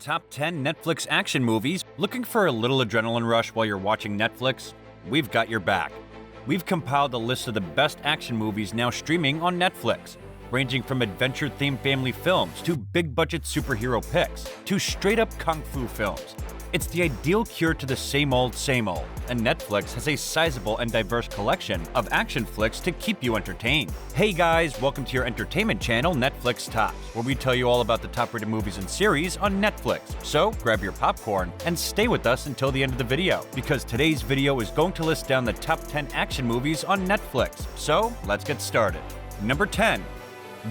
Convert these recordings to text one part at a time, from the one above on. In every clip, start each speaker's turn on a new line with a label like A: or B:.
A: Top 10 Netflix action movies. Looking for a little adrenaline rush while you're watching Netflix? We've got your back. We've compiled a list of the best action movies now streaming on Netflix, ranging from adventure-themed family films to big-budget superhero picks to straight-up kung fu films. It's the ideal cure to the same old, and Netflix has a sizable and diverse collection of action flicks to keep you entertained. Hey guys, welcome to your entertainment channel, Netflix Tops, where we tell you all about the top-rated movies and series on Netflix. So grab your popcorn and stay with us until the end of the video, because today's video is going to list down the top 10 action movies on Netflix. So let's get started. Number 10.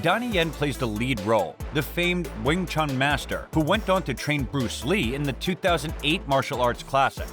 A: Donnie Yen plays the lead role, the famed Wing Chun master who went on to train Bruce Lee in the 2008 martial arts classic.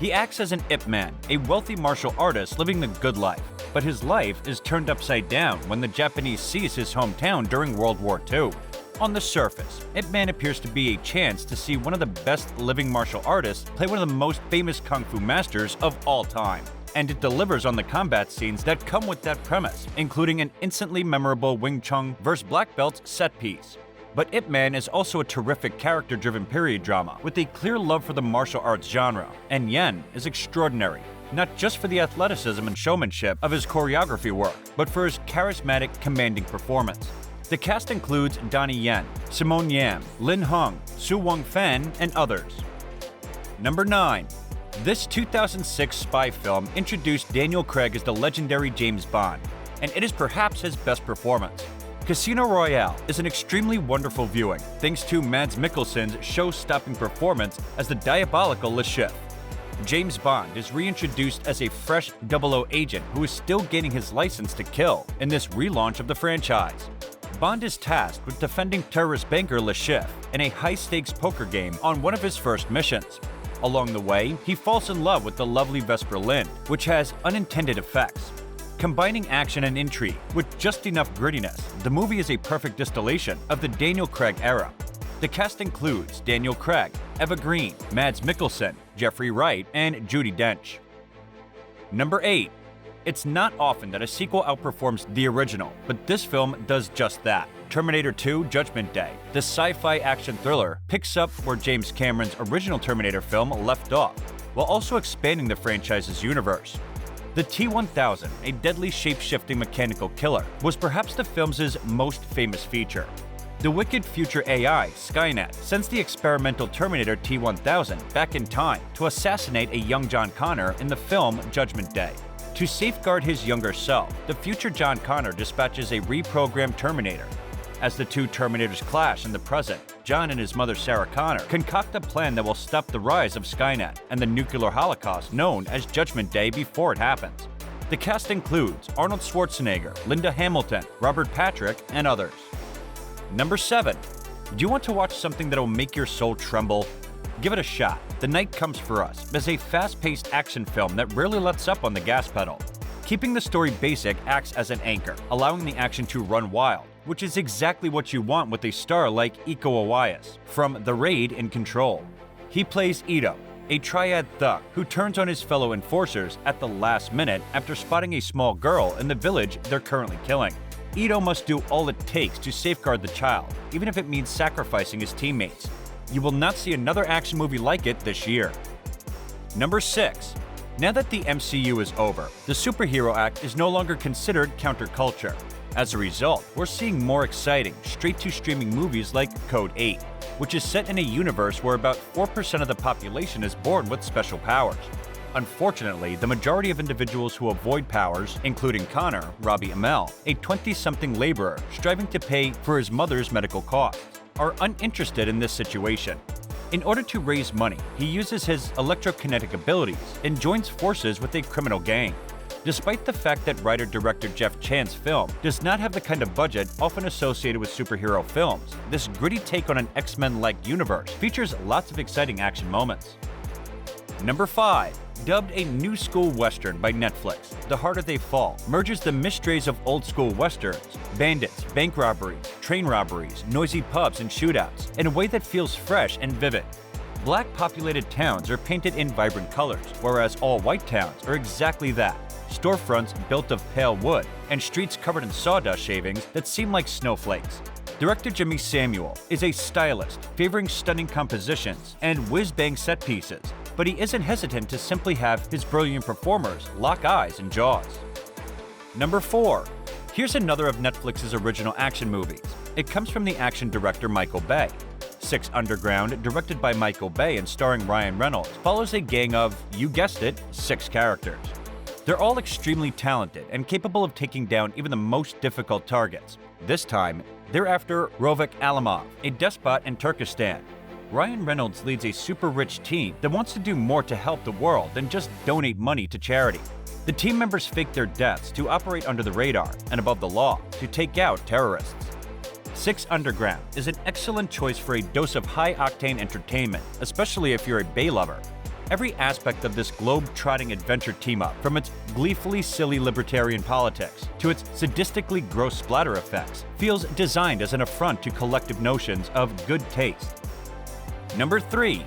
A: He acts as an Ip Man, a wealthy martial artist living the good life, but his life is turned upside down when the Japanese seize his hometown during World War II. On the surface, Ip Man appears to be a chance to see one of the best living martial artists play one of the most famous kung fu masters of all time. And it delivers on the combat scenes that come with that premise, including an instantly memorable Wing Chun vs. Black Belts set piece. But Ip Man is also a terrific character-driven period drama with a clear love for the martial arts genre, and Yen is extraordinary, not just for the athleticism and showmanship of his choreography work, but for his charismatic, commanding performance. The cast includes Donnie Yen, Simone Yam, Lin Hung, Su Wong Fen, and others. Number 9. This 2006 spy film introduced Daniel Craig as the legendary James Bond, and it is perhaps his best performance. Casino Royale is an extremely wonderful viewing, thanks to Mads Mikkelsen's show-stopping performance as the diabolical Le Chiffre. James Bond is reintroduced as a fresh 00 agent who is still gaining his license to kill in this relaunch of the franchise. Bond is tasked with defending terrorist banker Le Chiffre in a high-stakes poker game on one of his first missions. Along the way, he falls in love with the lovely Vesper Lynd, which has unintended effects. Combining action and intrigue with just enough grittiness, the movie is a perfect distillation of the Daniel Craig era. The cast includes Daniel Craig, Eva Green, Mads Mikkelsen, Jeffrey Wright, and Judi Dench. Number 8. It's not often that a sequel outperforms the original, but this film does just that. Terminator 2: Judgment Day, the sci-fi action thriller, picks up where James Cameron's original Terminator film left off, while also expanding the franchise's universe. The T-1000, a deadly shape-shifting mechanical killer, was perhaps the film's most famous feature. The wicked future AI, Skynet, sends the experimental Terminator T-1000 back in time to assassinate a young John Connor in the film Judgment Day. To safeguard his younger self, the future John Connor dispatches a reprogrammed Terminator. As the two Terminators clash in the present, John and his mother Sarah Connor concoct a plan that will stop the rise of Skynet and the nuclear holocaust known as Judgment Day before it happens. The cast includes Arnold Schwarzenegger, Linda Hamilton, Robert Patrick, and others. Number 7. Do you want to watch something that will make your soul tremble? Give it a shot. The Night Comes for Us is a fast-paced action film that rarely lets up on the gas pedal. Keeping the story basic acts as an anchor, allowing the action to run wild, which is exactly what you want with a star like Iko Uwais from The Raid in Control. He plays Ito, a triad thug who turns on his fellow enforcers at the last minute after spotting a small girl in the village they're currently killing. Ito must do all it takes to safeguard the child, even if it means sacrificing his teammates. You will not see another action movie like it this year. Number 6. Now that the MCU is over, the superhero act is no longer considered counterculture. As a result, we're seeing more exciting, straight-to-streaming movies like Code 8, which is set in a universe where about 4% of the population is born with special powers. Unfortunately, the majority of individuals who avoid powers, including Connor, Robbie Amell, a 20-something laborer striving to pay for his mother's medical costs, are uninterested in this situation. In order to raise money, he uses his electrokinetic abilities and joins forces with a criminal gang. Despite the fact that writer-director Jeff Chan's film does not have the kind of budget often associated with superhero films, this gritty take on an X-Men-like universe features lots of exciting action moments. Number 5. Dubbed a new school western by Netflix, The Harder They Fall merges the mysteries of old-school westerns, bandits, bank robberies, train robberies, noisy pubs, and shootouts in a way that feels fresh and vivid. Black populated towns are painted in vibrant colors, whereas all-white towns are exactly that. Storefronts built of pale wood, and streets covered in sawdust shavings that seem like snowflakes. Director Jimmy Samuel is a stylist, favoring stunning compositions and whiz-bang set pieces, but he isn't hesitant to simply have his brilliant performers lock eyes in Jaws. Number 4. Here's another of Netflix's original action movies. It comes from the action director Michael Bay. 6 Underground, directed by Michael Bay and starring Ryan Reynolds, follows a gang of, you guessed it, 6 characters. They're all extremely talented and capable of taking down even the most difficult targets. This time, they're after Rovik Alamov, a despot in Turkestan. Ryan Reynolds leads a super-rich team that wants to do more to help the world than just donate money to charity. The team members fake their deaths to operate under the radar and above the law to take out terrorists. 6 Underground is an excellent choice for a dose of high-octane entertainment, especially if you're a Bay lover. Every aspect of this globe-trotting adventure team-up, from its gleefully silly libertarian politics to its sadistically gross splatter effects, feels designed as an affront to collective notions of good taste. Number 3.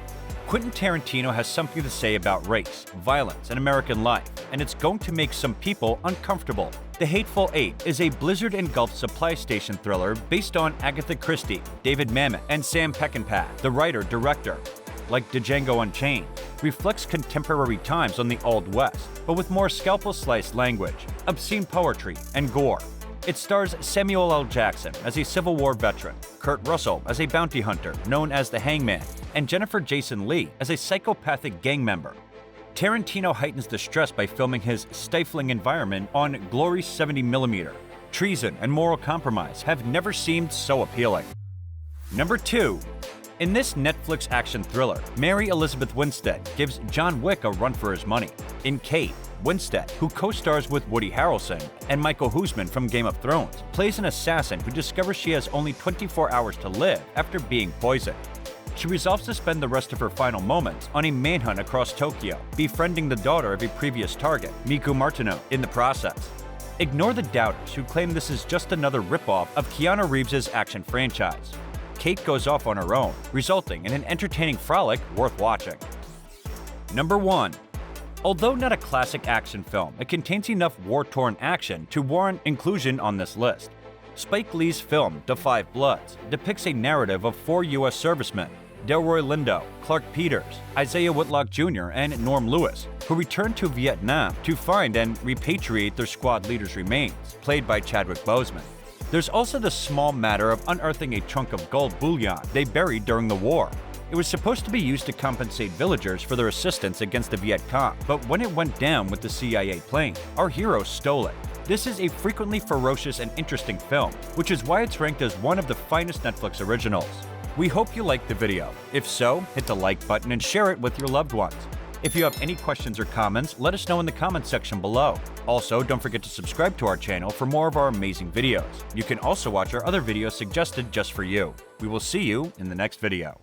A: Quentin Tarantino has something to say about race, violence, and American life, and it's going to make some people uncomfortable. The Hateful Eight is a Blizzard-engulfed supply station thriller based on Agatha Christie, David Mamet, and Sam Peckinpah, the writer-director. Like Django Unchained, reflects contemporary times on the Old West, but with more scalpel-sliced language, obscene poetry, and gore. It stars Samuel L. Jackson as a Civil War veteran, Kurt Russell as a bounty hunter known as the Hangman, and Jennifer Jason Leigh as a psychopathic gang member. Tarantino heightens the stress by filming his stifling environment on Glory 70mm. Treason and moral compromise have never seemed so appealing. Number 2. In this Netflix action thriller, Mary Elizabeth Winstead gives John Wick a run for his money. In Kate, Winstead, who co-stars with Woody Harrelson and Michael Huisman from Game of Thrones, plays an assassin who discovers she has only 24 hours to live after being poisoned. She resolves to spend the rest of her final moments on a manhunt across Tokyo, befriending the daughter of a previous target, Miku Martineau, in the process. Ignore the doubters who claim this is just another ripoff of Keanu Reeves' action franchise. Kate goes off on her own, resulting in an entertaining frolic worth watching. Number 1. Although not a classic action film, it contains enough war-torn action to warrant inclusion on this list. Spike Lee's film, The Five Bloods, depicts a narrative of 4 U.S. servicemen, Delroy Lindo, Clark Peters, Isaiah Whitlock Jr., and Norm Lewis, who returned to Vietnam to find and repatriate their squad leader's remains, played by Chadwick Boseman. There's also the small matter of unearthing a chunk of gold bullion they buried during the war. It was supposed to be used to compensate villagers for their assistance against the Viet Cong, but when it went down with the CIA plane, our heroes stole it. This is a frequently ferocious and interesting film, which is why it's ranked as one of the finest Netflix originals. We hope you liked the video. If so, hit the like button and share it with your loved ones. If you have any questions or comments, let us know in the comments section below. Also, don't forget to subscribe to our channel for more of our amazing videos. You can also watch our other videos suggested just for you. We will see you in the next video.